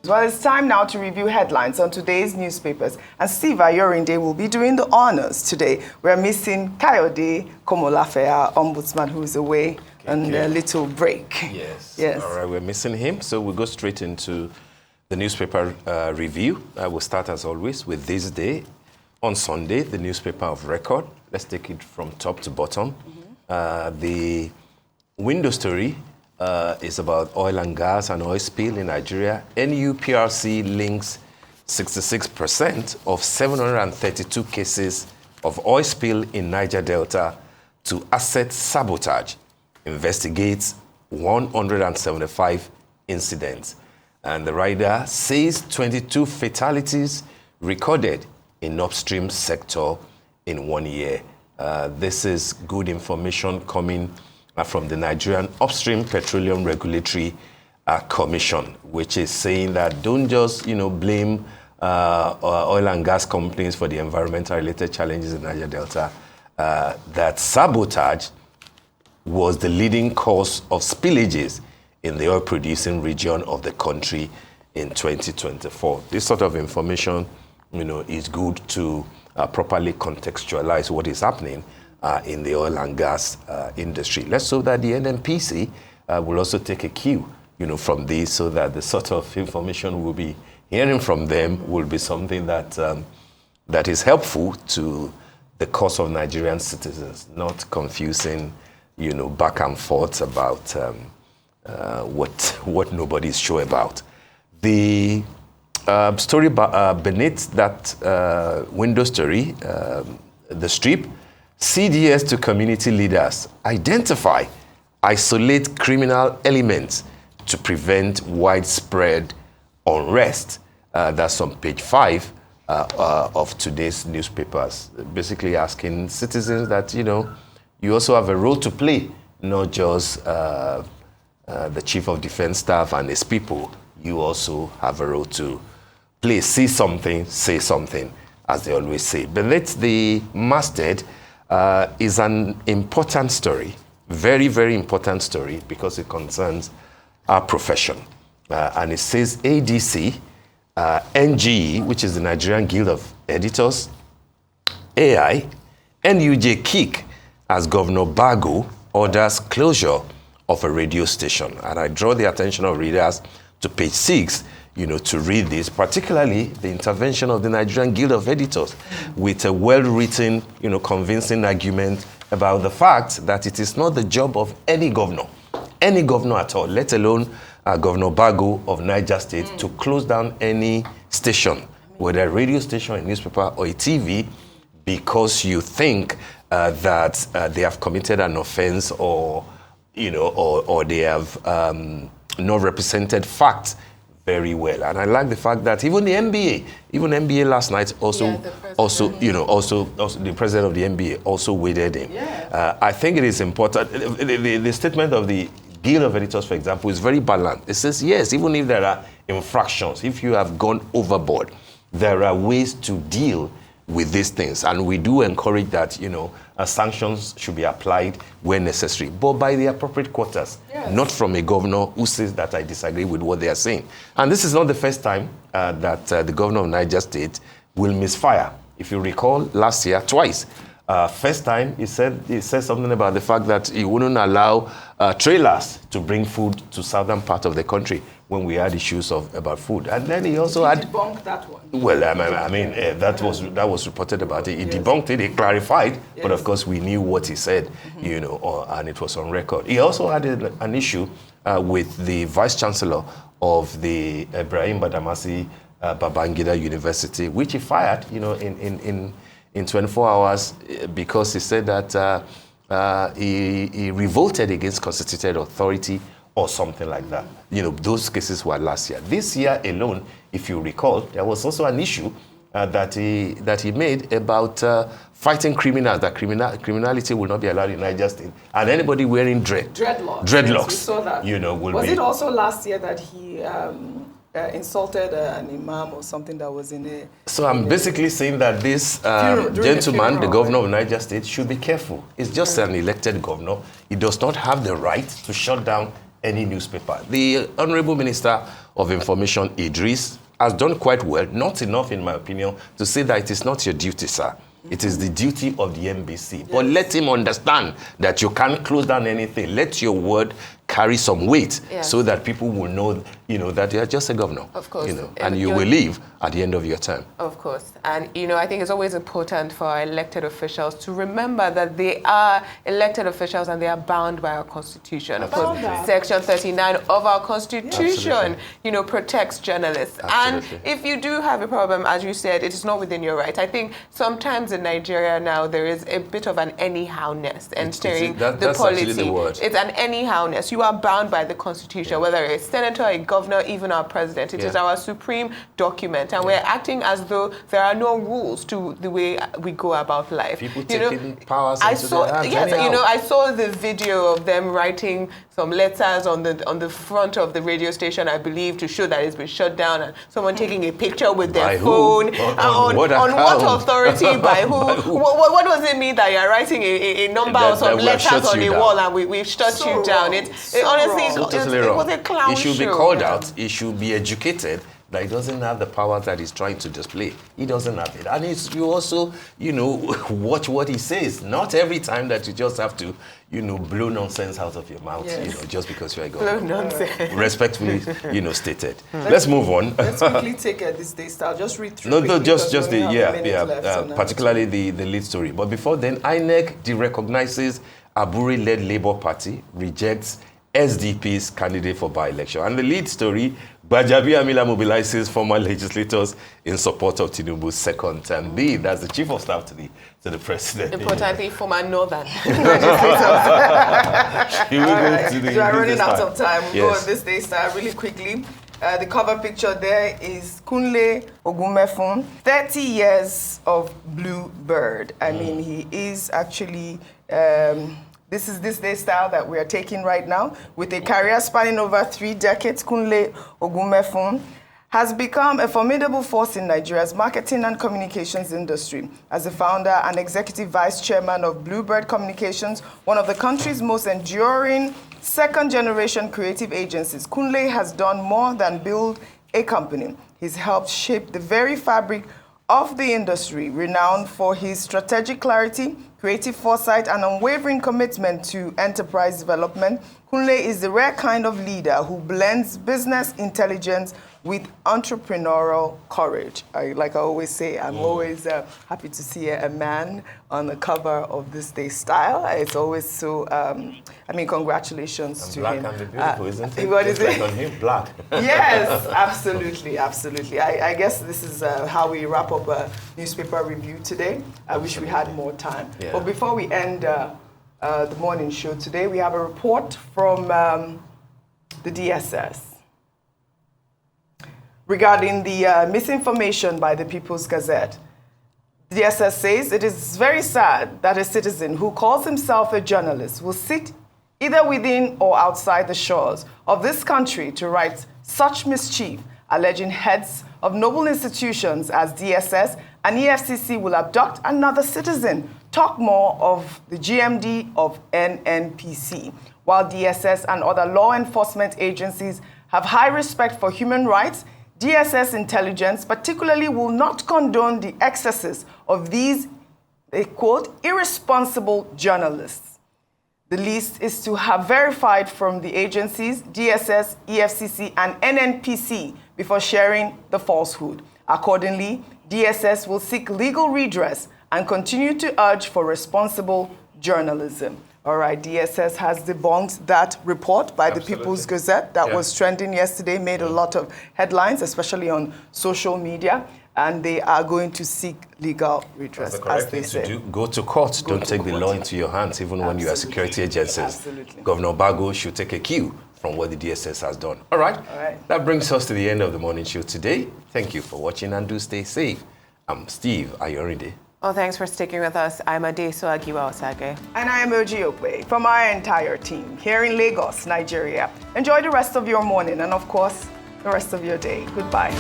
Well, it's time now to review headlines on today's newspapers. And Steve Ayorinde will be doing the honors today. We're missing Kayode Komolafe, our ombudsman, who is away on a little break. Yes. Yes. All right, we're missing him. So we'll go straight into the newspaper review. We'll start, as always, with This Day. On Sunday, the newspaper of record. Let's take it from top to bottom. The window story is about oil and gas and oil spill in Nigeria. NUPRC links 66% of 732 cases of oil spill in Niger Delta to asset sabotage. Investigates 175 incidents. And the writer says 22 fatalities recorded in upstream sector in 1 year. This is good information coming from the Nigerian Upstream Petroleum Regulatory Commission, which is saying that don't just, blame oil and gas companies for the environmental-related challenges in Niger Delta. That sabotage was the leading cause of spillages in the oil-producing region of the country in 2024. This sort of information, is good to properly contextualize what is happening in the oil and gas industry. Let's hope that the NNPC will also take a cue, from this, so that the sort of information we'll be hearing from them will be something that that is helpful to the cause of Nigerian citizens, not confusing, back and forth about what nobody is sure about. The story beneath that window story, the strip, CDS to community leaders, identify, isolate criminal elements to prevent widespread unrest. That's on page 5 of today's newspapers. Basically asking citizens that, you also have a role to play, not just the Chief of Defense Staff and his people. You also have a role to play. See something, say something, as they always say. Beneath the masthead is an important story, very, very important story, because it concerns our profession. And it says ADC, NGE, which is the Nigerian Guild of Editors, AI, NUJ kick as Governor Bago orders closure of a radio station. And I draw the attention of readers to page 6, to read this, particularly the intervention of the Nigerian Guild of Editors with a well-written, convincing argument about the fact that it is not the job of any governor at all, let alone Governor Bago of Niger State, to close down any station, whether a radio station, a newspaper, or a TV, because you think that they have committed an offense or they have not represented facts very well. And I like the fact that even the NBA last night also the president of the NBA also waded in. Yeah. I think it is important. The statement of the Guild of Editors, for example, is very balanced. It says, yes, even if there are infractions, if you have gone overboard, there are ways to deal with these things. And we do encourage that, sanctions should be applied where necessary, but by the appropriate quarters, yes, not from a governor who says that I disagree with what they are saying. And this is not the first time that the governor of Niger State will misfire. If you recall, last year, twice. First time, he said something about the fact that he wouldn't allow trailers to bring food to southern part of the country when we had issues about food. And then he also had debunked that one. Well, that was reported about it. He debunked it, he clarified, yes, but of course we knew what he said, and it was on record. He also had an issue with the Vice Chancellor of the Gbajabiamila Babangida University, which he fired, in 24 hours because he said that he revolted against constituted authority or something like that. Those cases were last year. This year alone, if you recall, there was also an issue that he made about fighting criminals, that criminality will not be allowed in Niger State, and anybody wearing dreadlocks. Yes, we saw that. Was it also last year that he insulted an imam or something that was in a... So I'm basically saying that this gentleman, the governor of Niger State, should be careful. He's just an elected governor. He does not have the right to shut down any newspaper. The Honorable Minister of Information, Idris, has done quite well, not enough in my opinion, to say that it is not your duty, sir. It is the duty of the NBC. Yes. But let him understand that you can't close down anything. Let your word carry some weight, yes, so that people will know, that you are just a governor. Of course. And you will leave at the end of your term. Of course. And, I think it's always important for our elected officials to remember that they are elected officials and they are bound by our Constitution. Of course, Section 39 of our Constitution, protects journalists. Absolutely. And if you do have a problem, as you said, it is not within your right. I think sometimes in Nigeria now there is a bit of an anyhowness entering the polity. The word. It's an anyhowness. You are bound by the Constitution, whether a senator, a governor, even our president. It is our supreme document, and we're acting as though there are no rules to the way we go about life. People taking powers into their hands. Yes, I saw the video of them writing some letters on the front of the radio station, I believe, to show that it's been shut down, and someone taking a picture with their phone. On what authority, by who? What does it mean that you're writing a number or some letters on a wall and we've shut you down? Honestly, it was a clown show. He should be called out. He should be educated that he doesn't have the power that he's trying to display. He doesn't have it. And you also, watch what he says. Not every time that you just have to, blow nonsense out of your mouth, just because you're a governor. Blow nonsense. Respectfully, stated. Let's move on. Let's quickly take this day style. Just read through. No, just particularly the lead story. But before then, INEC derecognizes Aburi-led Labour Party, rejects SDP's candidate for by-election. And the lead story, Gbajabiamila mobilizes former legislators in support of Tinubu's second term. That's the chief of staff to the president. Importantly, former northern legislators. We are running out of time. We'll go on this day style really quickly. The cover picture there is Kunle Ogumefun, 30 years of Blue Bird. I mean, he is actually... this is this day style that we are taking right now. With a career spanning over 3 decades, Kunle Ogumefun has become a formidable force in Nigeria's marketing and communications industry. As the founder and executive vice chairman of Bluebird Communications, one of the country's most enduring second-generation creative agencies, Kunle has done more than build a company. He's helped shape the very fabric of the industry, renowned for his strategic clarity, creative foresight, and unwavering commitment to enterprise development. Kunle is the rare kind of leader who blends business intelligence with entrepreneurial courage. Like I always say, I'm always happy to see a man on the cover of this day style. It's always so, congratulations to him. Black and beautiful, isn't it? What is it? On him, black. Yes, absolutely. I guess this is how we wrap up a newspaper review today. I wish we had more time. Yeah. But before we end the morning show today, we have a report from the DSS regarding the misinformation by the People's Gazette. The DSS says it is very sad that a citizen who calls himself a journalist will sit either within or outside the shores of this country to write such mischief, alleging heads of noble institutions as DSS and EFCC will abduct another citizen. Talk more of the GMD of NNPC. While DSS and other law enforcement agencies have high respect for human rights, DSS intelligence particularly will not condone the excesses of these, they quote, irresponsible journalists. The list is to have verified from the agencies, DSS, EFCC, and NNPC before sharing the falsehood. Accordingly, DSS will seek legal redress and continue to urge for responsible journalism. All right, DSS has debunked that report by the People's Gazette that was trending yesterday, made a lot of headlines, especially on social media, and they are going to seek legal redress, as they say. Go to court. Don't take the law into your hands, even when you are security agencies. Absolutely. Governor Bago should take a cue from what the DSS has done. All right. That brings us to the end of the morning show today. Thank you for watching and do stay safe. I'm Steve Ayorinde. Well, thanks for sticking with us. I'm Adeso Agiwa Osage. And I am Oji Okwe from our entire team here in Lagos, Nigeria. Enjoy the rest of your morning and, of course, the rest of your day. Goodbye.